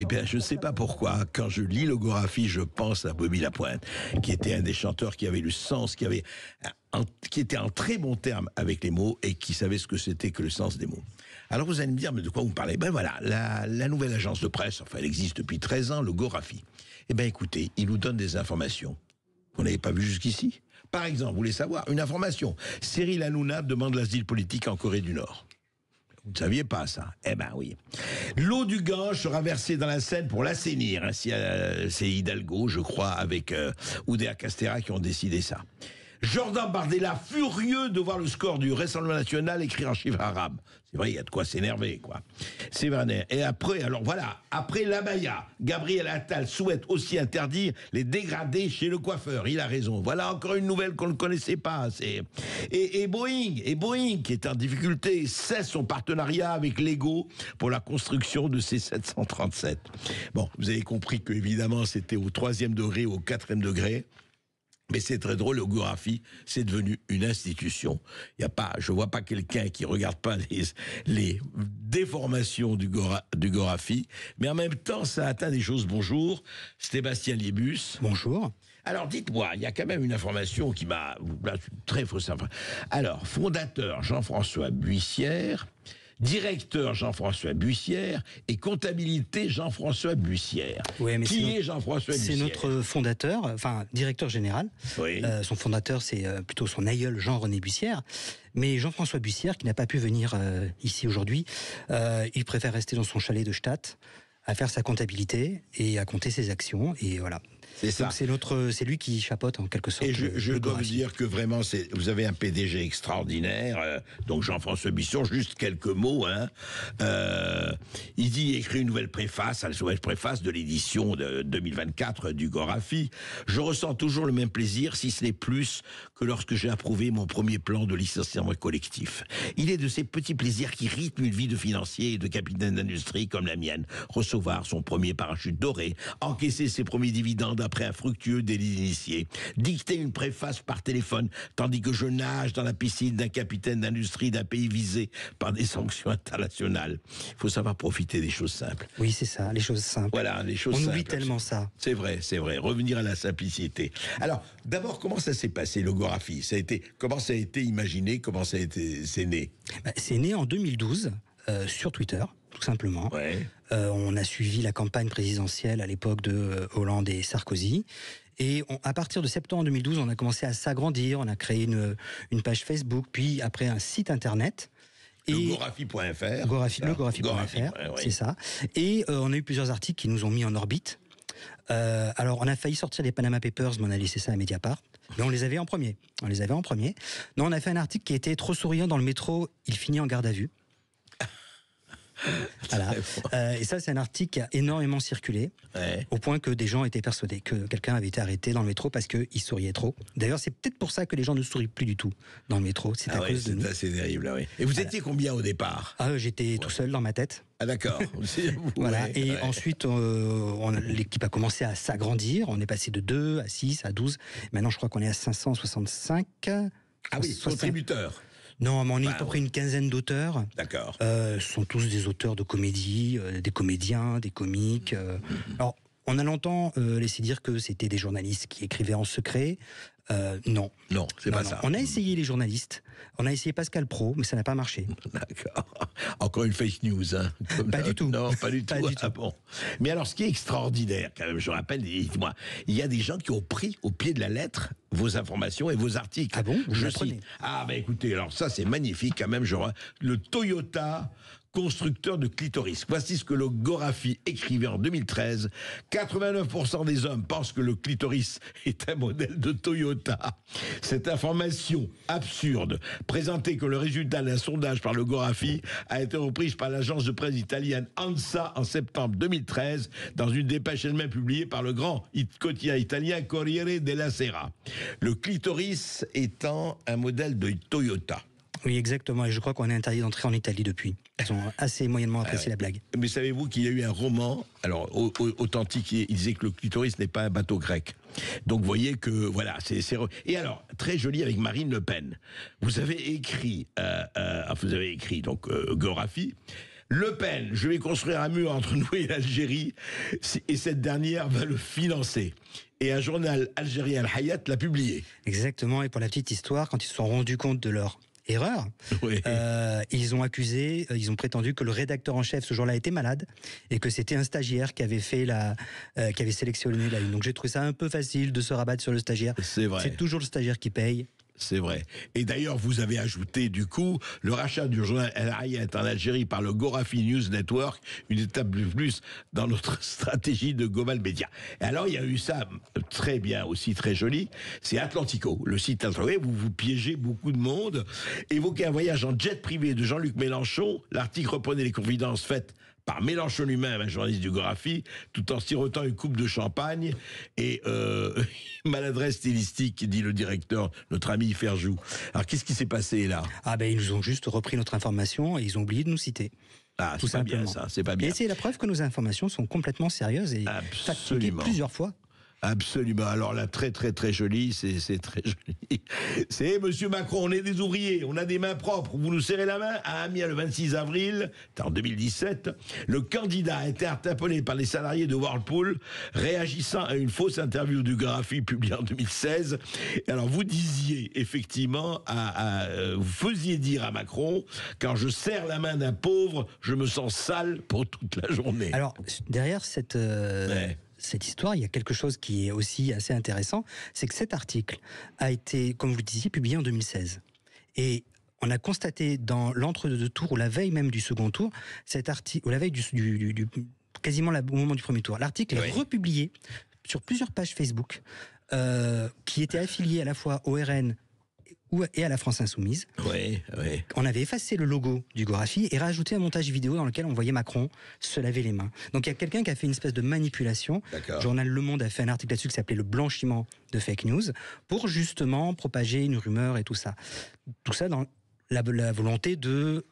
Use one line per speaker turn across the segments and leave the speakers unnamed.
Eh bien, je ne sais pas pourquoi, quand je lis Logographie, je pense à Bobby Lapointe, qui était un des chanteurs qui avait le sens, qui était en très bon terme avec les mots et qui savait ce que c'était que le sens des mots. Alors vous allez me dire, mais de quoi vous parlez? Ben voilà, la nouvelle agence de presse, enfin elle existe depuis 13 ans, Logographie. Eh bien écoutez, il nous donne des informations qu'on n'avait pas vues jusqu'ici. Par exemple, vous voulez savoir, une information, Cyril Hanouna demande l'asile politique en Corée du Nord. Vous ne saviez pas ça? Eh ben oui. L'eau du Gange sera versée dans la Seine pour l'assainir. C'est Hidalgo, je crois, avec Oudéa Castéra qui ont décidé ça. Jordan Bardella, furieux de voir le score du Rassemblement National écrire en chiffres arabes. C'est vrai, il y a de quoi s'énerver, quoi. C'est vrai. Et après, alors voilà, après l'abaya, Gabriel Attal souhaite aussi interdire les dégradés chez le coiffeur. Il a raison. Voilà encore une nouvelle qu'on ne connaissait pas. Et Boeing, qui est en difficulté, cesse son partenariat avec Lego pour la construction de ces 737. Bon, vous avez compris que, évidemment, c'était au 3e degré, au 4e degré. Mais c'est très drôle, Logographie, c'est devenu une institution. Je vois pas quelqu'un qui regarde pas les déformations du Gorafi, mais en même temps, ça atteint des choses. Bonjour, Sébastien Liebus.
Bonjour.
Alors, dites-moi, il y a quand même une information qui m'a, très fausse. Alors, fondateur Jean-François Buissière, directeur Jean-François Buissière et comptabilité Jean-François Buissière.
Oui, mais
qui est Jean-François Buissière?
C'est notre fondateur, enfin directeur général.
Oui.
Son fondateur, c'est plutôt son aïeul Jean-René Buissière. Mais Jean-François Buissière, qui n'a pas pu venir ici aujourd'hui, il préfère rester dans son chalet de Stadt à faire sa comptabilité et à compter ses actions. Et voilà.
C'est ça.
Donc c'est lui qui chapeaute en quelque sorte.
Et je dois vous dire que vraiment, vous avez un PDG extraordinaire, donc Jean-François Bisson, juste quelques mots. Il écrit une nouvelle préface, la nouvelle préface de l'édition de 2024 du Gorafi. Je ressens toujours le même plaisir, si ce n'est plus, que lorsque j'ai approuvé mon premier plan de licenciement collectif. Il est de ces petits plaisirs qui rythment une vie de financier et de capitaine d'industrie comme la mienne. Recevoir son premier parachute doré, encaisser ses premiers dividendes après un fructueux délit d'initié, dicter une préface par téléphone tandis que je nage dans la piscine d'un capitaine d'industrie d'un pays visé par des sanctions internationales. Il faut savoir profiter des choses simples.
Oui, c'est ça, les choses simples.
Voilà, les choses simples.
On oublie tellement ça.
C'est vrai. Revenir à la simplicité. Alors, d'abord, comment ça s'est passé, Logographie? Comment ça a été imaginé? Comment c'est né?
C'est né en 2012 sur Twitter. Tout simplement.
Ouais.
On a suivi la campagne présidentielle à l'époque de Hollande et Sarkozy. Et à partir de septembre 2012, on a commencé à s'agrandir. On a créé une page Facebook, puis après un site internet.
Logographie.fr.
Logographie.fr, c'est ça. Et on a eu plusieurs articles qui nous ont mis en orbite. Alors, on a failli sortir les Panama Papers, mais on a laissé ça à Mediapart. Mais on les avait en premier. Non, on a fait un article qui était trop souriant dans le métro. Il finit en garde à vue. Voilà. Et ça, c'est un article qui a énormément circulé, au point que des gens étaient persuadés que quelqu'un avait été arrêté dans le métro parce qu'il souriait trop. D'ailleurs, c'est peut-être pour ça que les gens ne sourient plus du tout dans le métro. C'est à cause de nous.
C'est terrible, oui. Et vous étiez combien au départ?
J'étais tout seul dans ma tête.
Ah d'accord.
Voilà. Et ensuite, l'équipe a commencé à s'agrandir. On est passé de 2 à 6 à 12. Maintenant, je crois qu'on est à 565.
Ah oui, contributeurs.
Non, mais on est à peu près une quinzaine d'auteurs.
D'accord.
Ce sont tous des auteurs de comédie, des comédiens, des comiques. Alors, on a longtemps laissé dire que c'était des journalistes qui écrivaient en secret. Non.
Non, c'est pas ça.
On a essayé les journalistes. On a essayé Pascal Praud, mais ça n'a pas marché.
D'accord. Encore une fake news, hein.
Pas du tout.
Non, pas du tout. Ah bon. Mais alors, ce qui est extraordinaire, quand même, je rappelle, dites-moi, il y a des gens qui ont pris au pied de la lettre vos informations et vos articles.
Ah bon?
Je cite. Ah, ben écoutez, alors ça, c'est magnifique, quand même, le Toyota constructeur de clitoris. Voici ce que le Gorafi écrivait en 2013. 89% des hommes pensent que le clitoris est un modèle de Toyota. Cette information absurde, présentée comme le résultat d'un sondage par le Gorafi, a été reprise par l'agence de presse italienne ANSA en septembre 2013, dans une dépêche elle-même publiée par le grand quotidien italien Corriere della Sera. Le clitoris étant un modèle de Toyota.
Oui, exactement. Et je crois qu'on est interdit d'entrer en Italie depuis. Ils ont assez moyennement apprécié la blague.
Mais savez-vous qu'il y a eu un roman, alors authentique, il disait que le clitoris n'est pas un bateau grec. Donc vous voyez que, voilà, Et alors, très joli avec Marine Le Pen. Vous avez écrit donc Gorafi. Le Pen, je vais construire un mur entre nous et l'Algérie, et cette dernière va le financer. Et un journal algérien, Al Hayat, l'a publié.
Exactement, et pour la petite histoire, quand ils se sont rendus compte de leur erreur, oui. Ils ont prétendu que le rédacteur en chef ce jour-là était malade et que c'était un stagiaire qui avait qui avait sélectionné la une. Donc j'ai trouvé ça un peu facile de se rabattre sur le stagiaire.
C'est vrai.
C'est toujours le stagiaire qui paye.
C'est vrai. Et d'ailleurs, vous avez ajouté, du coup, le rachat du journal El Hayat en Algérie par le Gorafi News Network, une étape de plus dans notre stratégie de Global Media. Et alors, il y a eu ça, très bien aussi, très joli, c'est Atlantico, le site Atlantico, où vous piégez beaucoup de monde. Évoquez un voyage en jet privé de Jean-Luc Mélenchon. L'article reprenait les confidences faites par Mélenchon lui-même, un journaliste du Gorafi, tout en sirotant une coupe de champagne et maladresse stylistique, dit le directeur, notre ami Ferjou. Alors qu'est-ce qui s'est passé là?
Ah ben ils nous ont juste repris notre information et ils ont oublié de nous citer.
Ah, c'est pas bien ça, c'est pas bien.
Et c'est la preuve que nos informations sont complètement sérieuses et fact-checkées plusieurs fois.
Absolument. Alors là, très très très joli, c'est très joli. C'est Monsieur Macron, on est des ouvriers, on a des mains propres. Vous nous serrez la main. À Amiens, le 26 avril, en 2017, le candidat a été interpellé par les salariés de Whirlpool, réagissant à une fausse interview du Gorafi publiée en 2016. Et alors vous disiez effectivement, vous faisiez dire à Macron, quand je serre la main d'un pauvre, je me sens sale pour toute la journée.
Alors derrière cette histoire, il y a quelque chose qui est aussi assez intéressant, c'est que cet article a été, comme vous le disiez, publié en 2016. Et on a constaté dans l'entre-deux tours, ou la veille même du second tour, cet article, ou la veille quasiment au moment du premier tour, l'article est republié sur plusieurs pages Facebook qui étaient affiliées à la fois au RN et à la France Insoumise.
Oui.
On avait effacé le logo du Gorafi et rajouté un montage vidéo dans lequel on voyait Macron se laver les mains. Donc il y a quelqu'un qui a fait une espèce de manipulation. Le journal Le Monde a fait un article là-dessus qui s'appelait « Le blanchiment de fake news » pour justement propager une rumeur et tout ça. Tout ça dans la volonté de,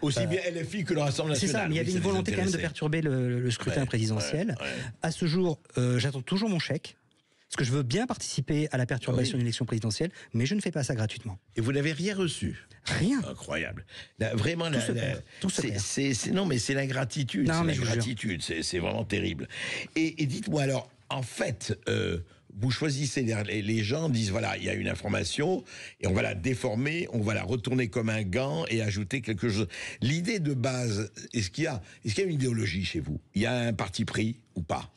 aussi bien LFI que le Rassemblement national.
C'est ça, mais il y avait une volonté quand même de perturber le scrutin présidentiel. À ce jour, j'attends toujours mon chèque. Parce que je veux bien participer à la perturbation d'une élection présidentielle, mais je ne fais pas ça gratuitement.
Et vous n'avez rien reçu?
Rien.
Incroyable. Là, vraiment,
tout se perd.
Non, mais c'est l'ingratitude. C'est vraiment terrible. Et dites-moi alors, en fait, vous choisissez les gens, disent voilà, il y a une information, et on va la déformer, on va la retourner comme un gant et ajouter quelque chose. L'idée de base, est-ce qu'il y a une idéologie chez vous? Il y a un parti pris ou pas?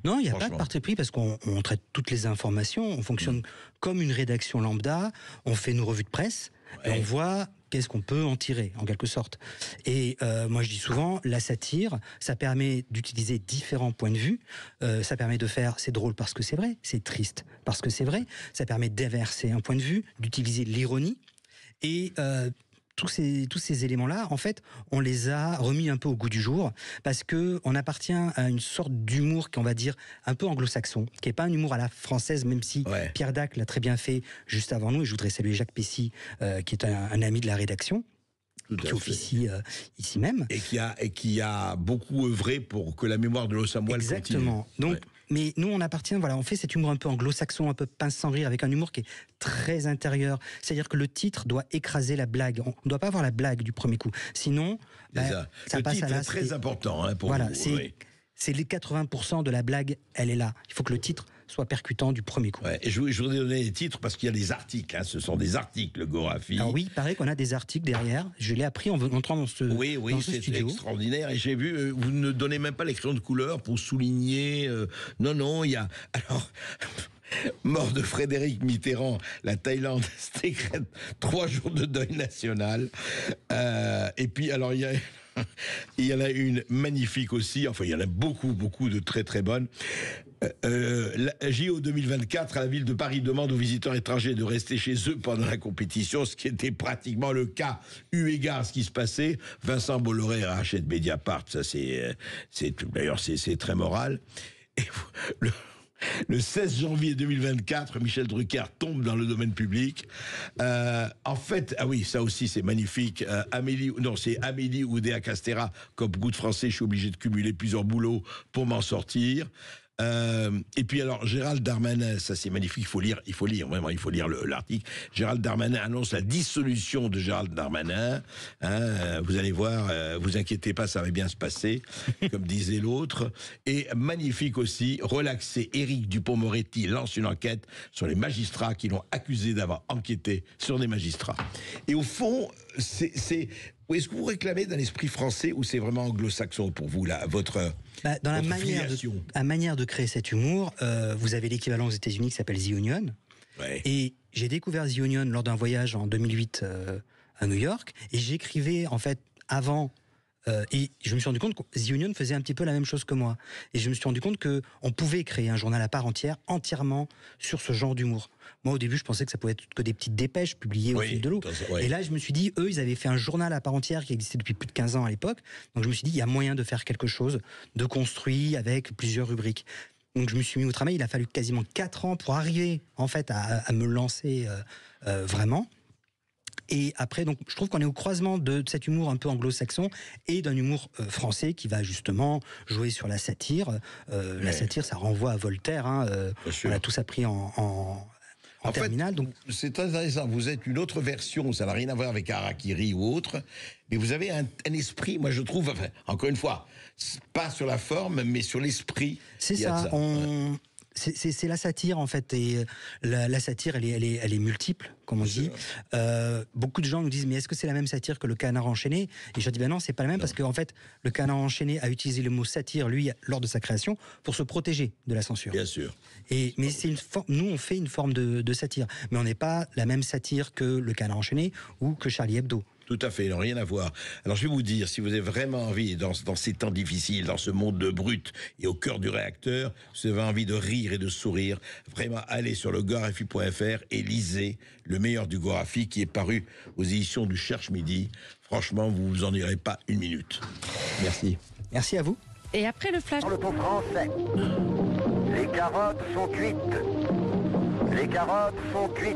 Non, il n'y a pas de parti pris parce qu'on traite toutes les informations, on fonctionne comme une rédaction lambda, on fait nos revues de presse et on voit qu'est-ce qu'on peut en tirer, en quelque sorte. Et moi je dis souvent, la satire, ça permet d'utiliser différents points de vue, ça permet de faire, c'est drôle parce que c'est vrai, c'est triste parce que c'est vrai, ça permet d'inverser un point de vue, d'utiliser l'ironie et... tous ces éléments-là, en fait, on les a remis un peu au goût du jour parce que on appartient à une sorte d'humour qu'on va dire un peu anglo-saxon, qui est pas un humour à la française, même si Pierre Dac l'a très bien fait juste avant nous. Et je voudrais saluer Jacques Pessy, qui est un ami de la rédaction. Qui officie ici même.
Et qui a beaucoup œuvré pour que la mémoire de l'Os à Moelle continue.
Exactement. Donc, mais nous, on appartient, on fait cet humour un peu anglo-saxon, un peu pince sans rire, avec un humour qui est très intérieur. C'est-à-dire que le titre doit écraser la blague. On ne doit pas avoir la blague du premier coup. Sinon, ça passe à l'as.
C'est très important pour vous.
C'est les 80% de la blague, elle est là. Il faut que le titre soit percutant du premier coup.
Et je voudrais donner les titres parce qu'il y a des articles. Ce sont des articles, le Gorafi.
Alors oui, il paraît qu'on a des articles derrière. Je l'ai appris en entrant dans ce studio.
Oui, c'est extraordinaire. Et j'ai vu, vous ne donnez même pas les crayons de couleur pour souligner. Non, il y a... Alors... Mort de Frédéric Mitterrand, la Thaïlande décrète 3 jours de deuil national. Et puis, alors, il y en a une magnifique aussi. Enfin, il y en a beaucoup de très très bonnes. La JO 2024, la ville de Paris demande aux visiteurs étrangers de rester chez eux pendant la compétition, ce qui était pratiquement le cas, eu égard à ce qui se passait. Vincent Bolloré rachète Mediapart, ça d'ailleurs c'est très moral. Et le 16 janvier 2024, Michel Drucker tombe dans le domaine public. En fait, ça aussi c'est magnifique. C'est Amélie Oudéa Castéra, comme beaucoup de Français, je suis obligé de cumuler plusieurs boulots pour m'en sortir. Et puis alors, Gérald Darmanin, ça c'est magnifique, il faut lire l'article. Gérald Darmanin annonce la dissolution de Gérald Darmanin. Vous allez voir, vous inquiétez pas, ça va bien se passer, comme disait l'autre. Et magnifique aussi, relaxé, Éric Dupond-Moretti lance une enquête sur les magistrats qui l'ont accusé d'avoir enquêté sur des magistrats. Et au fond, est-ce que vous réclamez d'un esprit français ou c'est vraiment anglo-saxon pour vous, là, votre
dans la
manière
de créer cet humour, vous avez l'équivalent aux États-Unis qui s'appelle The Onion.
Ouais.
Et j'ai découvert The Onion lors d'un voyage en 2008 à New York. Et j'écrivais, en fait, avant... et je me suis rendu compte que The Onion faisait un petit peu la même chose que moi. Et je me suis rendu compte qu'on pouvait créer un journal à part entière, entièrement sur ce genre d'humour. Moi, au début, je pensais que ça pouvait être que des petites dépêches publiées au fil de l'eau. Et là, je me suis dit, eux, ils avaient fait un journal à part entière qui existait depuis plus de 15 ans à l'époque. Donc, je me suis dit, il y a moyen de faire quelque chose de construit avec plusieurs rubriques. Donc, je me suis mis au travail. Il a fallu quasiment 4 ans pour arriver, en fait, à me lancer vraiment. Et après, donc, je trouve qu'on est au croisement de cet humour un peu anglo-saxon et d'un humour français qui va justement jouer sur la satire. La satire, ça renvoie à Voltaire. On a tous appris en terminale.
Donc c'est très intéressant. Vous êtes une autre version. Ça n'a rien à voir avec Harakiri ou autre. Mais vous avez un esprit, moi je trouve, enfin, encore une fois, pas sur la forme, mais sur l'esprit.
C'est ça. C'est la satire en fait, et la satire elle est multiple, comme on dit. Beaucoup de gens nous disent mais est-ce que c'est la même satire que le Canard enchaîné? Et je dis ben non, c'est pas la même, parce qu'en fait le Canard enchaîné a utilisé le mot satire lui lors de sa création pour se protéger de la censure.
Bien sûr.
Mais c'est nous on fait une forme de satire, mais on n'est pas la même satire que le Canard enchaîné ou que Charlie Hebdo.
Tout à fait, ils n'ont rien à voir. Alors je vais vous dire, si vous avez vraiment envie, dans ces temps difficiles, dans ce monde de brut et au cœur du réacteur, si vous avez envie de rire et de sourire, vraiment allez sur le gorafi.fr et lisez Le meilleur du Gorafi qui est paru aux éditions du Cherche Midi. Franchement, vous vous en irez pas une minute. Merci.
Merci à vous.
Et après le flash...
Dans le ton français, les carottes sont cuites. Les carottes sont cuites.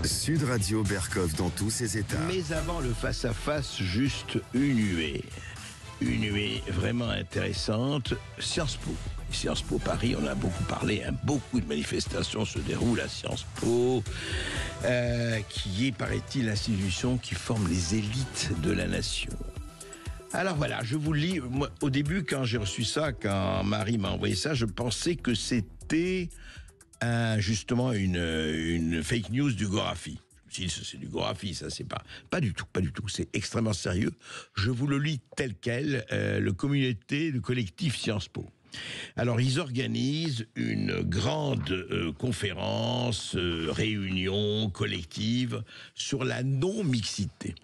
Sud Radio Berkov dans tous ses états.
Mais avant le face-à-face, juste une huée. Une huée vraiment intéressante. Sciences Po. Sciences Po Paris, on a beaucoup parlé, beaucoup de manifestations se déroulent à Sciences Po, qui est, paraît-il, l'institution qui forme les élites de la nation. Alors voilà, je vous lis. Moi, au début, quand j'ai reçu ça, quand Marie m'a envoyé ça, je pensais que c'était... justement une fake news du Gorafi. Je me suis dit, c'est du Gorafi, ça c'est pas du tout, c'est extrêmement sérieux. Je vous le lis tel quel, le collectif Sciences Po. Alors ils organisent une grande conférence, réunion collective sur la non-mixité.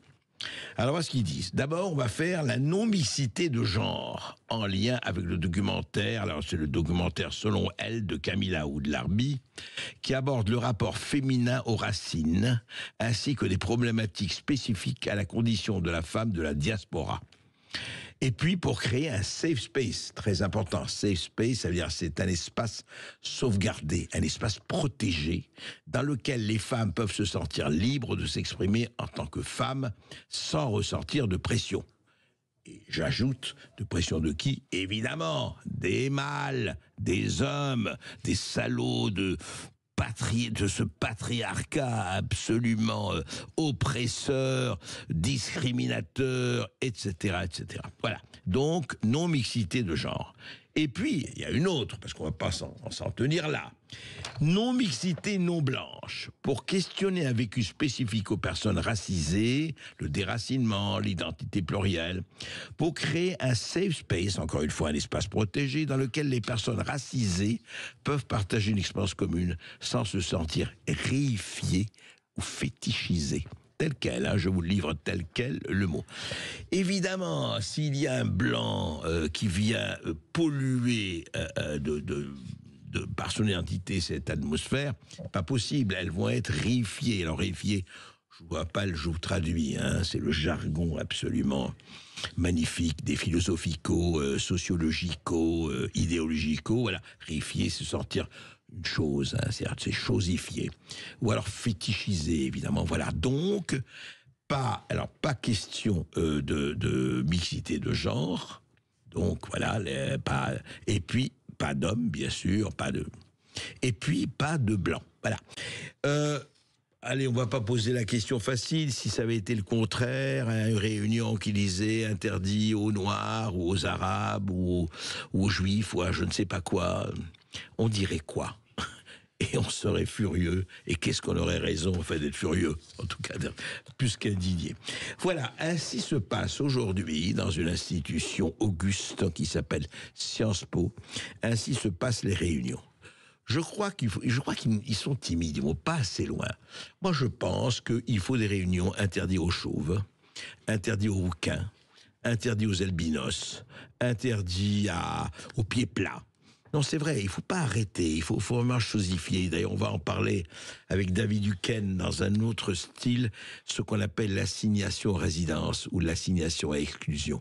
Alors, voilà ce qu'ils disent. D'abord, on va faire la non-mixité de genre en lien avec le documentaire. Alors, c'est le documentaire Selon elle de Camilla Oudlarbi qui aborde le rapport féminin aux racines ainsi que des problématiques spécifiques à la condition de la femme de la diaspora. Et puis, pour créer un safe space, très important. Safe space, ça veut dire c'est un espace sauvegardé, un espace protégé, dans lequel les femmes peuvent se sentir libres de s'exprimer en tant que femmes, sans ressentir de pression. Et j'ajoute, de pression de qui? Évidemment, des mâles, des hommes, des salauds de ce patriarcat absolument oppresseur, discriminateur, etc., etc. Voilà. Donc, non-mixité de genre. Et puis, il y a une autre, parce qu'on ne va pas s'en tenir là. Non-mixité non-blanche, pour questionner un vécu spécifique aux personnes racisées, le déracinement, l'identité plurielle, pour créer un safe space, encore une fois un espace protégé, dans lequel les personnes racisées peuvent partager une expérience commune sans se sentir réifiées ou fétichisées. Tel quel, je vous livre tel quel le mot. Évidemment, s'il y a un blanc qui vient polluer par son identité cette atmosphère, pas possible, elles vont être réifiées. Alors réifiées, je ne vois pas je vous traduis, c'est le jargon absolument magnifique des philosophico, sociologico, idéologico, voilà, réifier, se sentir une chose, c'est chosifié, ou alors fétichisé, évidemment, voilà, donc, pas question de mixité de genre, donc voilà, et puis pas d'hommes, bien sûr, et puis pas de blancs. Voilà. Allez, on va pas poser la question facile. Si ça avait été le contraire, une réunion qui disait interdit aux Noirs ou aux Arabes ou aux Juifs ou à je ne sais pas quoi, on dirait quoi ? Et on serait furieux. Et qu'est-ce qu'on aurait raison, en fait, d'être furieux, en tout cas, plus qu'indigné. Voilà, ainsi se passe aujourd'hui, dans une institution auguste qui s'appelle Sciences Po, ainsi se passent les réunions. Je crois qu'ils sont timides, ils vont pas assez loin. Moi, je pense qu'il faut des réunions interdites aux chauves, interdites aux rouquins, interdites aux albinos, interdites aux pieds plats. Non, c'est vrai, il faut pas arrêter, il faut vraiment chosifier. D'ailleurs, on va en parler avec David Duquesne dans un autre style, ce qu'on appelle l'assignation à résidence ou l'assignation à exclusion.